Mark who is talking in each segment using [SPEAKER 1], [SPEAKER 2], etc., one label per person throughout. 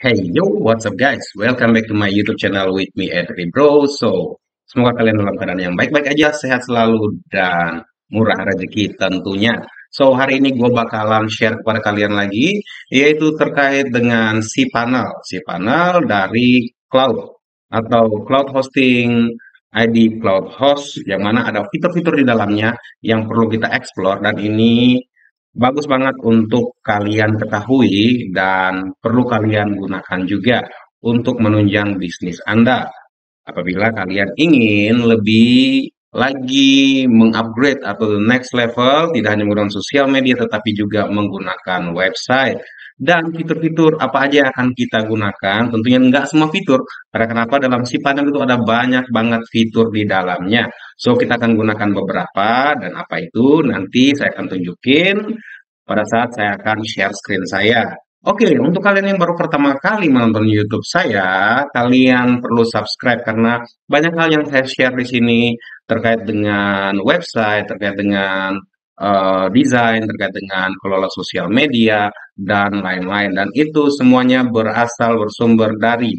[SPEAKER 1] Hey yo, what's up guys? Welcome back to my YouTube channel with me Edri Bro. So, semoga kalian dalam keadaan yang baik-baik aja, sehat selalu dan murah rezeki tentunya. So, hari ini gue bakalan share kepada kalian lagi, yaitu terkait dengan si panel dari cloud atau cloud hosting ID Cloud Host, yang mana ada fitur-fitur di dalamnya yang perlu kita explore, dan ini bagus banget untuk kalian ketahui dan perlu kalian gunakan juga untuk menunjang bisnis Anda. Apabila kalian ingin lebih lagi mengupgrade atau the next level, tidak hanya menggunakan sosial media tetapi juga menggunakan website. Dan fitur-fitur apa aja yang akan kita gunakan? Tentunya nggak semua fitur. Karena kenapa? Dalam si panel itu ada banyak banget fitur di dalamnya. So, kita akan gunakan beberapa, dan apa itu nanti saya akan tunjukin pada saat saya akan share screen saya. Oke, untuk kalian yang baru pertama kali menonton YouTube saya, kalian perlu subscribe karena banyak hal yang saya share di sini terkait dengan website, terkait dengan desain, terkait dengan kelola sosial media, dan lain-lain. Dan itu semuanya berasal bersumber dari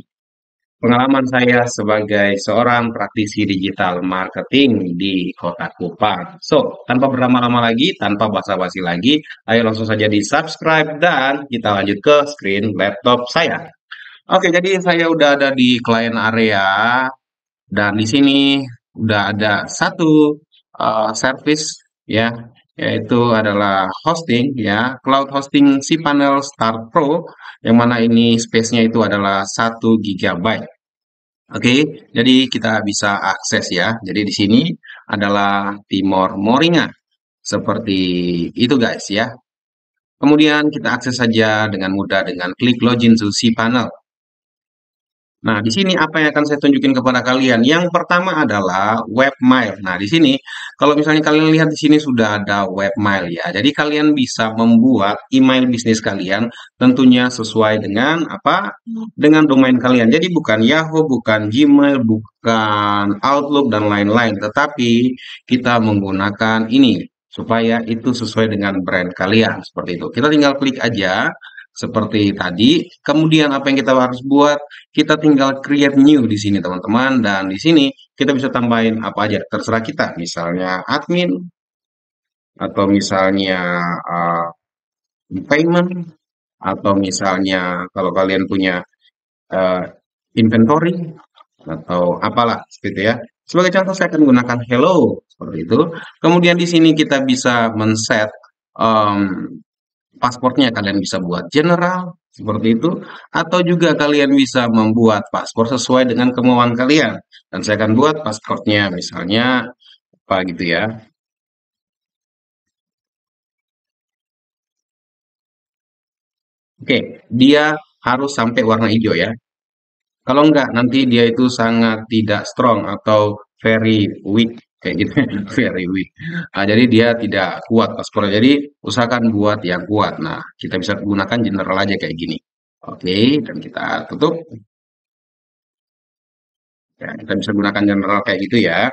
[SPEAKER 1] pengalaman saya sebagai seorang praktisi digital marketing di Kota Kupang. So, tanpa berlama-lama lagi, tanpa basa-basi lagi, ayo langsung saja di-subscribe dan kita lanjut ke screen laptop saya. Oke, jadi saya udah ada di client area dan di sini udah ada satu service ya, yaitu adalah hosting ya, cloud hosting cPanel Start Pro, yang mana ini space-nya itu adalah 1 GB. Oke, jadi kita bisa akses ya. Jadi di sini adalah Timor Moringa. Seperti itu guys ya. Kemudian kita akses saja dengan mudah dengan klik login to cPanel. Nah, di sini apa yang akan saya tunjukin kepada kalian? Yang pertama adalah webmail. Nah, di sini kalau misalnya kalian lihat di sini sudah ada webmail ya. Jadi kalian bisa membuat email bisnis kalian tentunya sesuai dengan apa? Dengan domain kalian. Jadi bukan Yahoo, bukan Gmail, bukan Outlook dan lain-lain, tetapi kita menggunakan ini supaya itu sesuai dengan brand kalian seperti itu. Kita tinggal klik aja seperti tadi. Kemudian apa yang kita harus buat? Kita tinggal create new di sini teman-teman, dan di sini kita bisa tambahin apa aja terserah kita, misalnya admin atau misalnya uh, payment, atau misalnya kalau kalian punya uh, inventory atau apalah seperti itu ya. Sebagai contoh saya akan gunakan hello seperti itu. Kemudian di sini kita bisa men-set um, paspornya, kalian bisa buat general seperti itu, atau juga kalian bisa membuat paspor sesuai dengan kemauan kalian. Dan saya akan buat paspornya misalnya apa gitu ya. Oke, dia harus sampai warna hijau ya. Kalau enggak, nanti dia itu sangat tidak strong atau very weak kayak gitu, very weak. Ah, jadi dia tidak kuat paspornya. Jadi usahakan buat yang kuat. Nah, kita bisa gunakan general aja kayak gini. Oke, dan kita tutup. Ya, kita bisa gunakan general kayak gitu ya.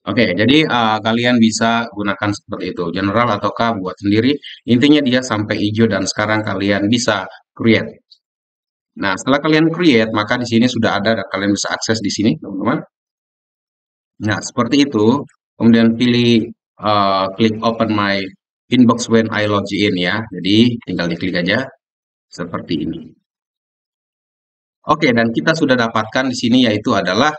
[SPEAKER 1] Oke, jadi kalian bisa gunakan seperti itu, general ataukah buat sendiri. Intinya dia sampai hijau dan sekarang kalian bisa create. Nah, setelah kalian create, maka di sini sudah ada dan kalian bisa akses di sini, teman-teman. Nah, seperti itu. Kemudian pilih klik open my inbox when I log in ya. Jadi tinggal diklik aja seperti ini. Oke, dan kita sudah dapatkan di sini yaitu adalah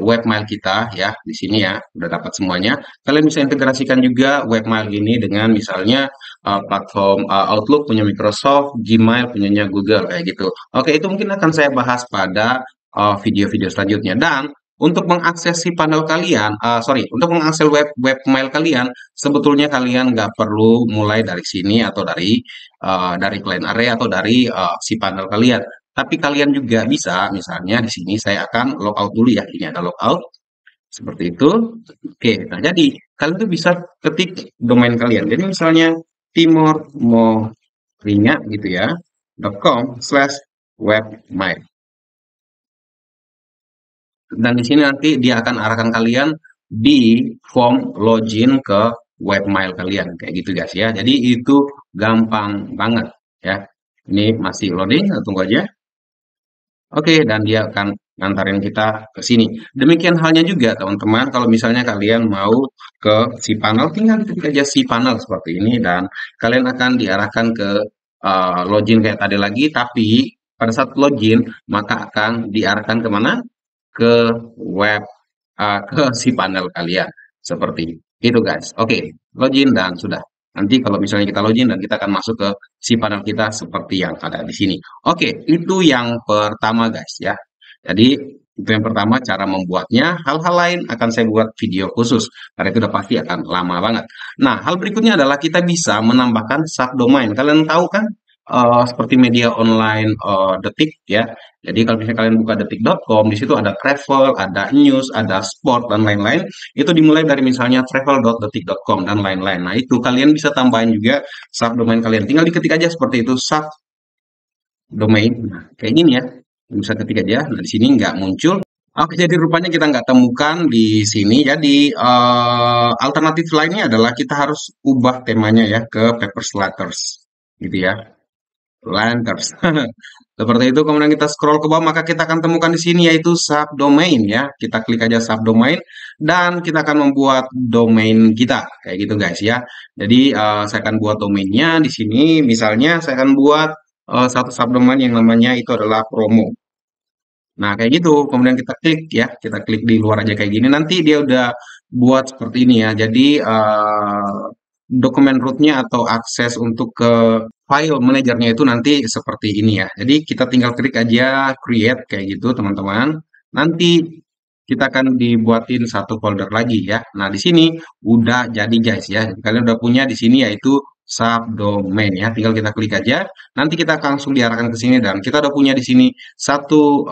[SPEAKER 1] webmail kita ya, di sini ya, udah dapat semuanya. Kalian bisa integrasikan juga webmail ini dengan misalnya platform Outlook punya Microsoft, Gmail punyanya Google kayak gitu. Oke, itu mungkin akan saya bahas pada video-video selanjutnya. Dan untuk mengakses si panel kalian, sorry, untuk mengakses webmail kalian, sebetulnya kalian nggak perlu mulai dari sini atau dari client area atau dari si panel kalian. Tapi kalian juga bisa, misalnya di sini saya akan logout dulu ya. Ini ada logout, seperti itu. Oke, nah jadi kalian tuh bisa ketik domain kalian. Jadi misalnya Timor Moringa gitu ya, .com/webmail. Dan di sini nanti dia akan arahkan kalian di form login ke webmail kalian kayak gitu guys ya. Jadi itu gampang banget ya. Ini masih loading, tunggu aja. Oke, dan dia akan ngantarin kita ke sini. Demikian halnya juga teman-teman, kalau misalnya kalian mau ke cPanel, tinggal ketik aja cPanel seperti ini dan kalian akan diarahkan ke login kayak tadi lagi, tapi pada saat login maka akan diarahkan kemana? Ke web ke cPanel kalian seperti itu guys. Oke, login dan sudah. Nanti kalau misalnya kita login dan kita akan masuk ke cPanel kita seperti yang ada di sini. Oke, itu yang pertama guys ya. Jadi itu yang pertama cara membuatnya. Hal-hal lain akan saya buat video khusus karena itu udah pasti akan lama banget. Nah, hal berikutnya adalah kita bisa menambahkan subdomain. Kalian tahu kan seperti media online Detik ya. Jadi kalau misalnya kalian buka detik.com, di situ ada travel, ada news, ada sport dan lain-lain. Itu dimulai dari misalnya travel.detik.com dan lain-lain. Nah, itu kalian bisa tambahin juga subdomain kalian. Tinggal diketik aja seperti itu subdomain. Nah, kayak gini ya. Bisa ketik aja. Nah, di sini nggak muncul. Oke, jadi rupanya kita nggak temukan di sini. Jadi alternatif lainnya adalah kita harus ubah temanya ya ke Paper Slackers, gitu ya. Lankers. Seperti itu, kemudian kita scroll ke bawah, maka kita akan temukan di sini yaitu subdomain ya. Kita klik aja subdomain dan kita akan membuat domain kita kayak gitu guys ya. Jadi saya akan buat domainnya di sini. Misalnya saya akan buat satu subdomain yang namanya itu adalah promo. Nah, kayak gitu. Kemudian kita klik ya, kita klik di luar aja kayak gini. Nanti dia udah buat seperti ini ya. Jadi dokumen root-nya atau akses untuk ke file manajernya itu nanti seperti ini ya. Jadi kita tinggal klik aja create kayak gitu teman-teman. Nanti kita akan dibuatin satu folder lagi ya. Nah, di sini udah jadi guys ya. Kalian udah punya di sini yaitu subdomain ya. Tinggal kita klik aja. Nanti kita akan langsung diarahkan ke sini dan kita udah punya di sini satu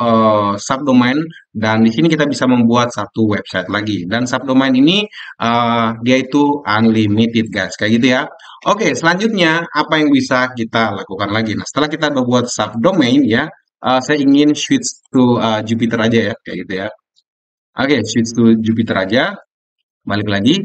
[SPEAKER 1] subdomain dan di sini kita bisa membuat satu website lagi. Dan subdomain ini dia itu unlimited guys. Kayak gitu ya. Oke, selanjutnya apa yang bisa kita lakukan lagi? Nah, setelah kita udah buat subdomain ya, saya ingin switch to Jupyter aja ya, kayak gitu ya. Oke, switch to Jupyter aja. Balik lagi.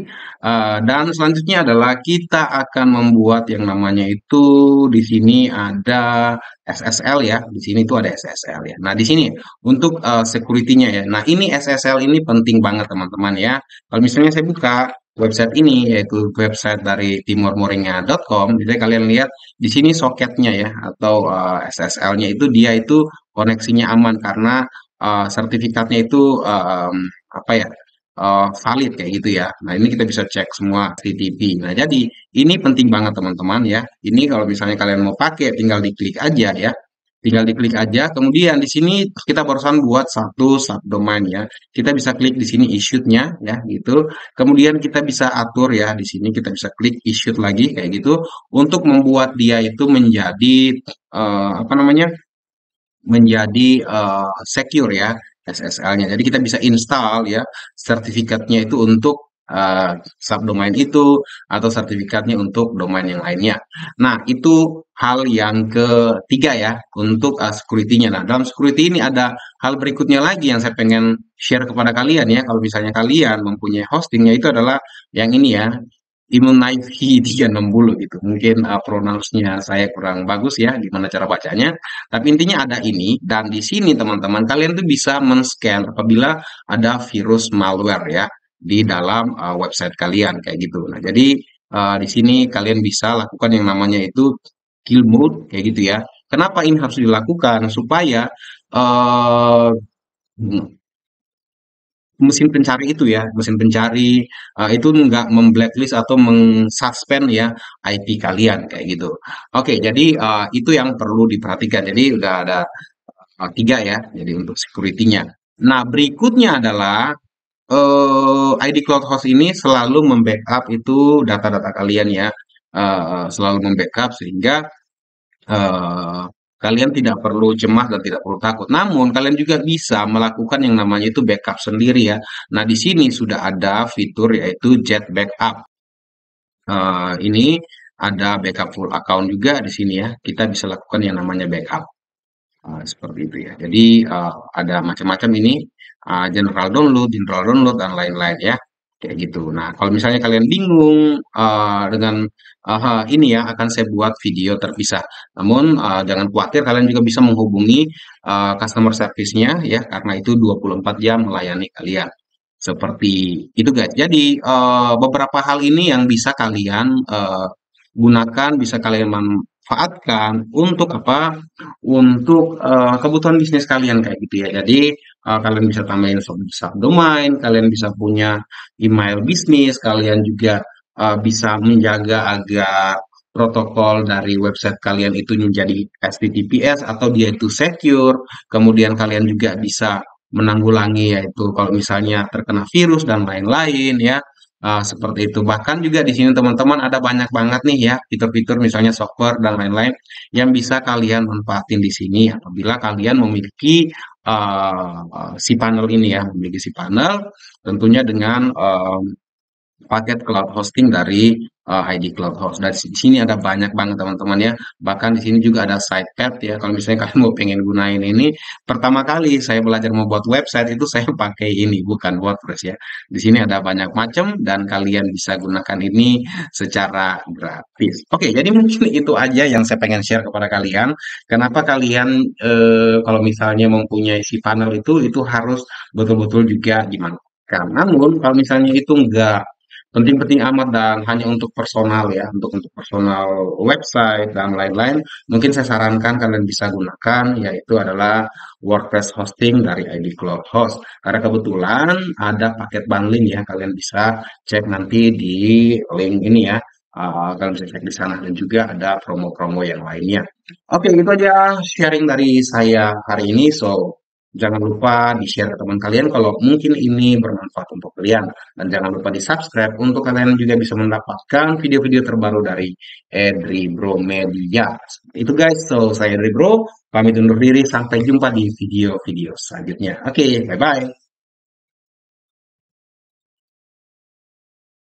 [SPEAKER 1] Dan selanjutnya adalah kita akan membuat yang namanya itu di sini ada SSL ya. Di sini tuh ada SSL ya. Nah, di sini untuk security-nya ya. Nah, ini SSL ini penting banget teman-teman ya. Kalau misalnya saya buka website ini yaitu website dari timurmoringa.com, jadi kalian lihat di sini soketnya ya atau SSL-nya itu dia itu koneksinya aman karena sertifikatnya itu apa ya? Valid kayak gitu ya. Nah, ini kita bisa cek semua HTTP. Nah, jadi ini penting banget teman-teman ya. Ini kalau misalnya kalian mau pakai tinggal diklik aja ya. Tinggal diklik aja. Kemudian di sini kita barusan buat satu subdomain ya. Kita bisa klik di sini issued-nya ya gitu. Kemudian kita bisa atur ya di sini kita bisa klik issued lagi kayak gitu untuk membuat dia itu menjadi apa namanya? Menjadi secure ya SSL-nya. Jadi kita bisa install ya sertifikatnya itu untuk subdomain itu atau sertifikatnya untuk domain yang lainnya. Nah, itu hal yang ketiga ya untuk security-nya. Nah, dalam security ini ada hal berikutnya lagi yang saya pengen share kepada kalian ya. Kalau misalnya kalian mempunyai hostingnya itu adalah yang ini ya, Immunifi 360 gitu. Mungkin pronounce-nya saya kurang bagus ya, gimana cara bacanya. Tapi intinya ada ini, dan di sini teman-teman, kalian tuh bisa men-scan apabila ada virus malware ya, di dalam website kalian, kayak gitu. Nah, jadi di sini kalian bisa lakukan yang namanya itu kill mode, kayak gitu ya. Kenapa ini harus dilakukan? Supaya eh, mesin pencari itu ya, mesin pencari itu nggak memblacklist atau mengsuspend ya IP kalian kayak gitu. Oke, jadi itu yang perlu diperhatikan. Jadi udah ada tiga ya, jadi untuk security-nya. Nah, berikutnya adalah ID Cloud Host ini selalu membackup itu data-data kalian ya, selalu membackup sehingga eh, kalian tidak perlu cemas dan tidak perlu takut. Namun, kalian juga bisa melakukan yang namanya itu backup sendiri ya. Nah, di sini sudah ada fitur yaitu Jet Backup. Ini ada backup full account juga di sini ya. Kita bisa lakukan yang namanya backup. Seperti itu ya. Jadi, ada macam-macam ini, general download, dan lain-lain ya. kayak gitu. Nah, kalau misalnya kalian bingung dengan ini ya akan saya buat video terpisah. Namun jangan khawatir, kalian juga bisa menghubungi customer service-nya ya karena itu 24 jam melayani kalian. Seperti itu guys. Jadi beberapa hal ini yang bisa kalian gunakan, bisa kalian manfaatkan untuk apa? Untuk kebutuhan bisnis kalian kayak gitu ya. Jadi kalian bisa tambahin subdomain, kalian bisa punya email bisnis, kalian juga bisa menjaga agar protokol dari website kalian itu menjadi HTTPS atau dia itu secure. Kemudian kalian juga bisa menanggulangi yaitu kalau misalnya terkena virus dan lain-lain ya. Seperti itu. Bahkan juga di sini teman-teman ada banyak banget nih ya fitur-fitur misalnya software dan lain-lain yang bisa kalian manfaatin di sini apabila kalian memiliki si panel ini ya, memiliki si panel tentunya dengan paket cloud hosting dari ID Cloud Host. Dan di sini ada banyak banget teman-teman ya. Bahkan di sini juga ada sitemap ya. Kalau misalnya kalian mau pengen gunain ini, pertama kali saya belajar membuat website itu saya pakai ini, bukan WordPress ya. Di sini ada banyak macam dan kalian bisa gunakan ini secara gratis. Oke, jadi mungkin itu aja yang saya pengen share kepada kalian. Kenapa kalian kalau misalnya mempunyai si panel itu harus betul-betul juga gimana? Karena namun kalau misalnya itu enggak penting-penting amat dan hanya untuk personal ya, untuk personal website dan lain-lain, mungkin saya sarankan kalian bisa gunakan yaitu adalah WordPress hosting dari ID Cloud Host. Karena kebetulan ada paket bundling ya, kalian bisa cek nanti di link ini ya. Kalian bisa cek di sana dan juga ada promo-promo yang lainnya. Oke, itu aja sharing dari saya hari ini. So, jangan lupa di-share ke teman kalian kalau mungkin ini bermanfaat untuk kalian. Dan jangan lupa di-subscribe untuk kalian juga bisa mendapatkan video-video terbaru dari Edri Bro Media. Itu guys, so saya Edri Bro, pamit undur diri, sampai jumpa di video-video selanjutnya. Oke, bye-bye.